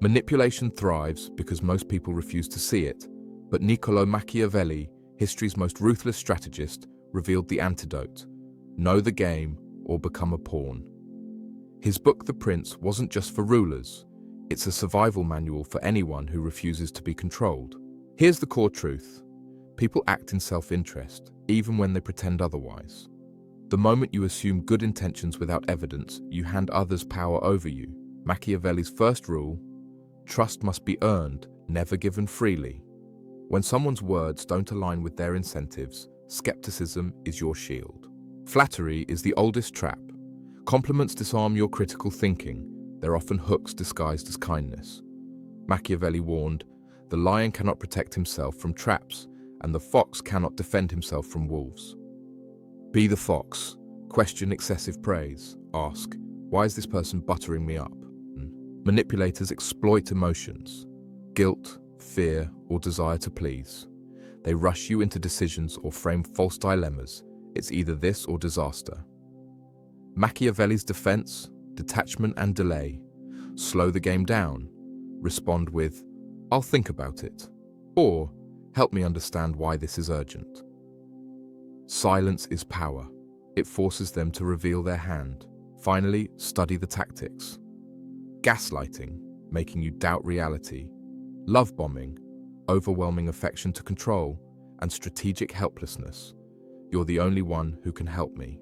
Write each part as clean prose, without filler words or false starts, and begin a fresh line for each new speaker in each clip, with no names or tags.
Manipulation thrives because most people refuse to see it, but Niccolò Machiavelli, history's most ruthless strategist, revealed the antidote: know the game or become a pawn. His book The Prince wasn't just for rulers, it's a survival manual for anyone who refuses to be controlled. Here's the core truth: people act in self-interest, even when they pretend otherwise. The moment you assume good intentions without evidence, you hand others power over you. Machiavelli's first rule: trust must be earned, never given freely. When someone's words don't align with their incentives, skepticism is your shield. Flattery is the oldest trap. Compliments disarm your critical thinking. They're often hooks disguised as kindness. Machiavelli warned, the lion cannot protect himself from traps, and the fox cannot defend himself from wolves. Be the fox. Question excessive praise. Ask, why is this person buttering me up? Manipulators exploit emotions: guilt, fear, or desire to please. They rush you into decisions or frame false dilemmas. It's either this or disaster. Machiavelli's defense: detachment and delay. Slow the game down. Respond with, I'll think about it, or help me understand why this is urgent. Silence is power. It forces them to reveal their hand. Finally, study the tactics. Gaslighting, making you doubt reality. Love bombing, overwhelming affection to control. And strategic helplessness. You're the only one who can help me.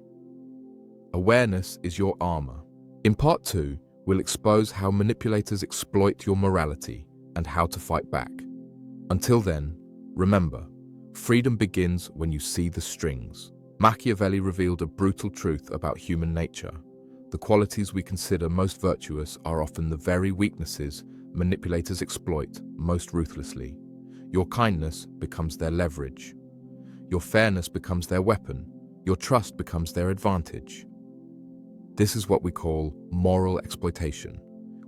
Awareness is your armor. In part 2, we'll expose how manipulators exploit your morality and how to fight back. Until then, remember, freedom begins when you see the strings. Machiavelli revealed a brutal truth about human nature. The qualities we consider most virtuous are often the very weaknesses manipulators exploit most ruthlessly. Your kindness becomes their leverage. Your fairness becomes their weapon. Your trust becomes their advantage. This is what we call moral exploitation,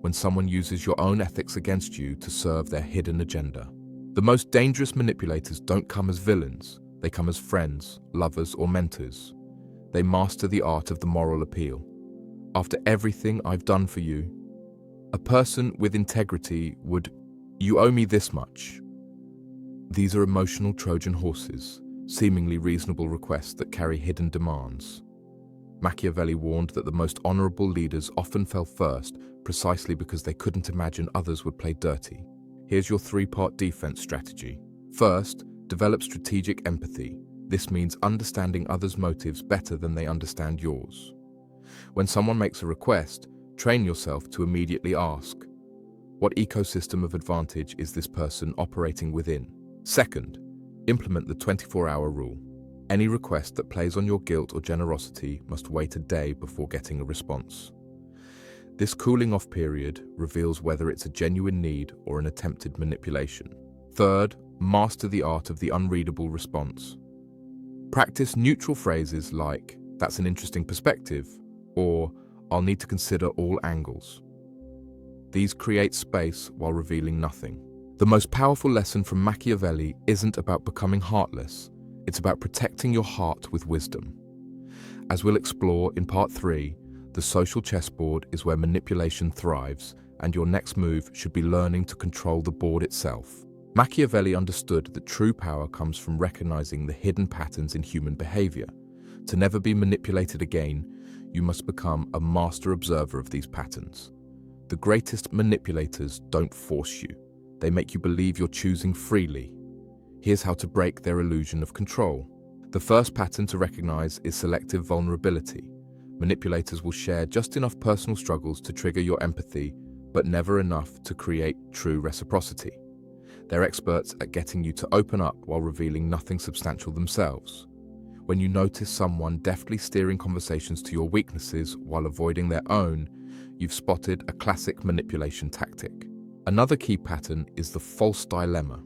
when someone uses your own ethics against you to serve their hidden agenda. The most dangerous manipulators don't come as villains. They come as friends, lovers, or mentors. They master the art of the moral appeal. After everything I've done for you, a person with integrity would, you owe me this much. These are emotional Trojan horses, seemingly reasonable requests that carry hidden demands. Machiavelli warned that the most honorable leaders often fell first precisely because they couldn't imagine others would play dirty. Here's your 3-part defense strategy. First, develop strategic empathy. This means understanding others' motives better than they understand yours. When someone makes a request, train yourself to immediately ask, what ecosystem of advantage is this person operating within? Second, implement the 24-hour rule. Any request that plays on your guilt or generosity must wait a day before getting a response. This cooling-off period reveals whether it's a genuine need or an attempted manipulation. Third, master the art of the unreadable response. Practice neutral phrases like, that's an interesting perspective, or I'll need to consider all angles. These create space while revealing nothing. The most powerful lesson from Machiavelli isn't about becoming heartless, it's about protecting your heart with wisdom. As we'll explore in part 3, the social chessboard is where manipulation thrives, and your next move should be learning to control the board itself. Machiavelli understood that true power comes from recognizing the hidden patterns in human behavior. To never be manipulated again, you must become a master observer of these patterns. The greatest manipulators don't force you. They make you believe you're choosing freely. Here's how to break their illusion of control. The first pattern to recognize is selective vulnerability. Manipulators will share just enough personal struggles to trigger your empathy, but never enough to create true reciprocity. They're experts at getting you to open up while revealing nothing substantial themselves. When you notice someone deftly steering conversations to your weaknesses while avoiding their own, you've spotted a classic manipulation tactic. Another key pattern is the false dilemma.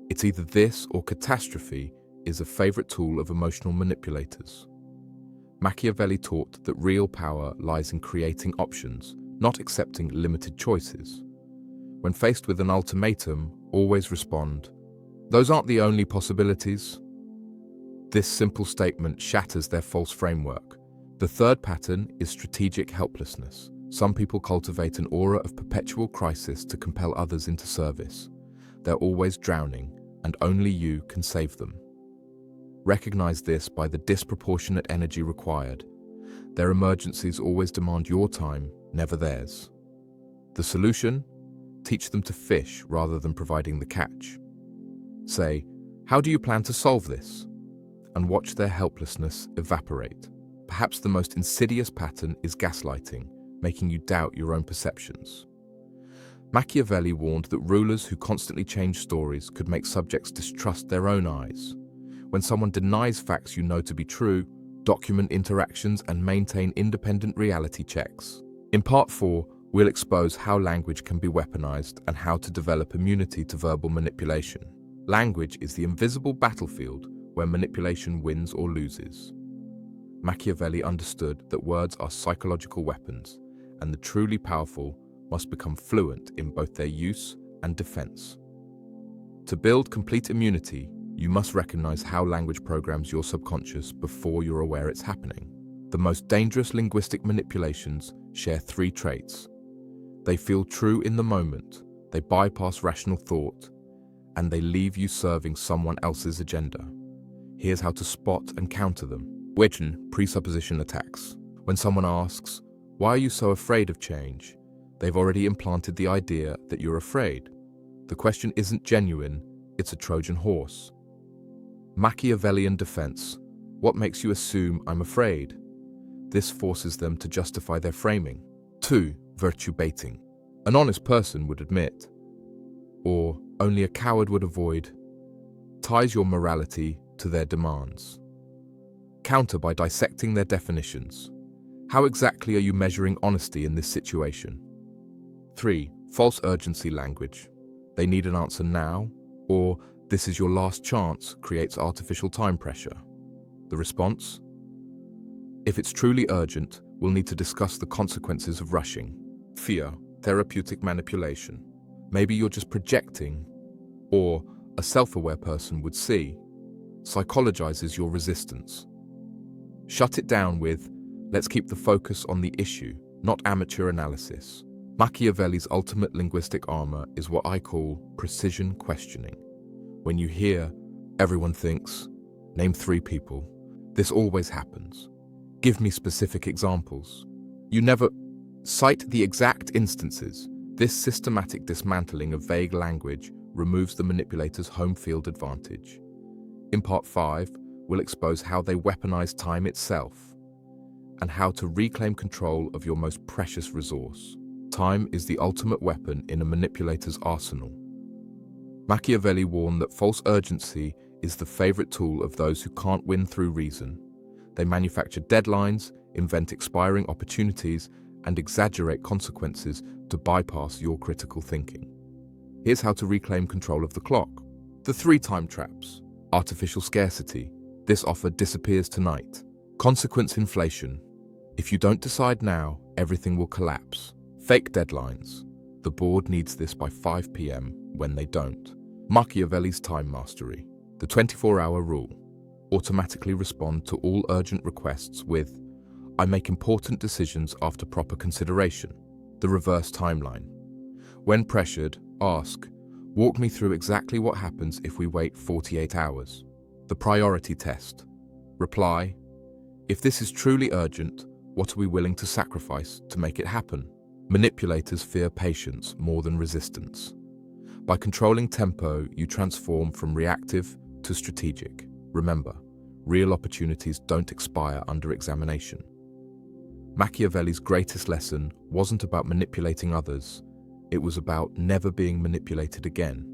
It's either this or catastrophe is a favorite tool of emotional manipulators. Machiavelli taught that real power lies in creating options, not accepting limited choices. When faced with an ultimatum, always respond, "Those aren't the only possibilities." This simple statement shatters their false framework. The third pattern is strategic helplessness. Some people cultivate an aura of perpetual crisis to compel others into service. They're always drowning, and only you can save them. Recognize this by the disproportionate energy required. Their emergencies always demand your time, never theirs. The solution? Teach them to fish rather than providing the catch. Say, "How do you plan to solve this?" And watch their helplessness evaporate. Perhaps the most insidious pattern is gaslighting, making you doubt your own perceptions. Machiavelli warned that rulers who constantly change stories could make subjects distrust their own eyes. When someone denies facts you know to be true, document interactions and maintain independent reality checks. In Part 4, we'll expose how language can be weaponized and how to develop immunity to verbal manipulation. Language is the invisible battlefield where manipulation wins or loses. Machiavelli understood that words are psychological weapons, and the truly powerful must become fluent in both their use and defense. To build complete immunity, you must recognize how language programs your subconscious before you're aware it's happening. The most dangerous linguistic manipulations share three traits. They feel true in the moment, they bypass rational thought, and they leave you serving someone else's agenda. Here's how to spot and counter them. Presupposition attacks. When someone asks, "Why are you so afraid of change?" they've already implanted the idea that you're afraid. The question isn't genuine, it's a Trojan horse. Machiavellian defense. What makes you assume I'm afraid? This forces them to justify their framing. 2. Virtue baiting. An honest person would admit, or only a coward would avoid, ties your morality to their demands. Counter by dissecting their definitions. How exactly are you measuring honesty in this situation? 3. False urgency language. They need an answer now, or "this is your last chance" creates artificial time pressure. The response? If it's truly urgent, we'll need to discuss the consequences of rushing. Fear, therapeutic manipulation. Maybe you're just projecting, or a self-aware person would see, psychologizes your resistance. Shut it down with, "Let's keep the focus on the issue, not amateur analysis." Machiavelli's ultimate linguistic armor is what I call precision questioning. When you hear, "Everyone thinks," name 3 people. This always happens. Give me specific examples. You never cite the exact instances. This systematic dismantling of vague language removes the manipulator's home field advantage. In Part 5, we'll expose how they weaponize time itself and how to reclaim control of your most precious resource. Time is the ultimate weapon in a manipulator's arsenal. Machiavelli warned that false urgency is the favorite tool of those who can't win through reason. They manufacture deadlines, invent expiring opportunities, and exaggerate consequences to bypass your critical thinking. Here's how to reclaim control of the clock. The 3 time traps. Artificial scarcity. This offer disappears tonight. Consequence inflation. If you don't decide now, everything will collapse. Fake deadlines. The board needs this by 5 p.m. when they don't. Machiavelli's time mastery. The 24-hour rule. Automatically respond to all urgent requests with, "I make important decisions after proper consideration." The reverse timeline. When pressured, ask, "Walk me through exactly what happens if we wait 48 hours." The priority test. Reply, "If this is truly urgent, what are we willing to sacrifice to make it happen?" Manipulators fear patience more than resistance. By controlling tempo, you transform from reactive to strategic. Remember, real opportunities don't expire under examination. Machiavelli's greatest lesson wasn't about manipulating others, it was about never being manipulated again.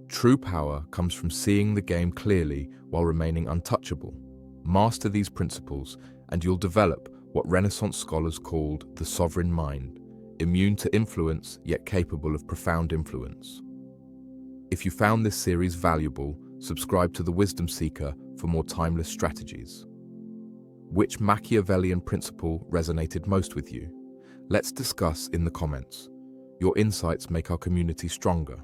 True power comes from seeing the game clearly while remaining untouchable. Master these principles, and you'll develop what Renaissance scholars called the sovereign mind, immune to influence yet capable of profound influence. If you found this series valuable, subscribe to The Wisdom Seeker for more timeless strategies. Which Machiavellian principle resonated most with you? Let's discuss in the comments. Your insights make our community stronger.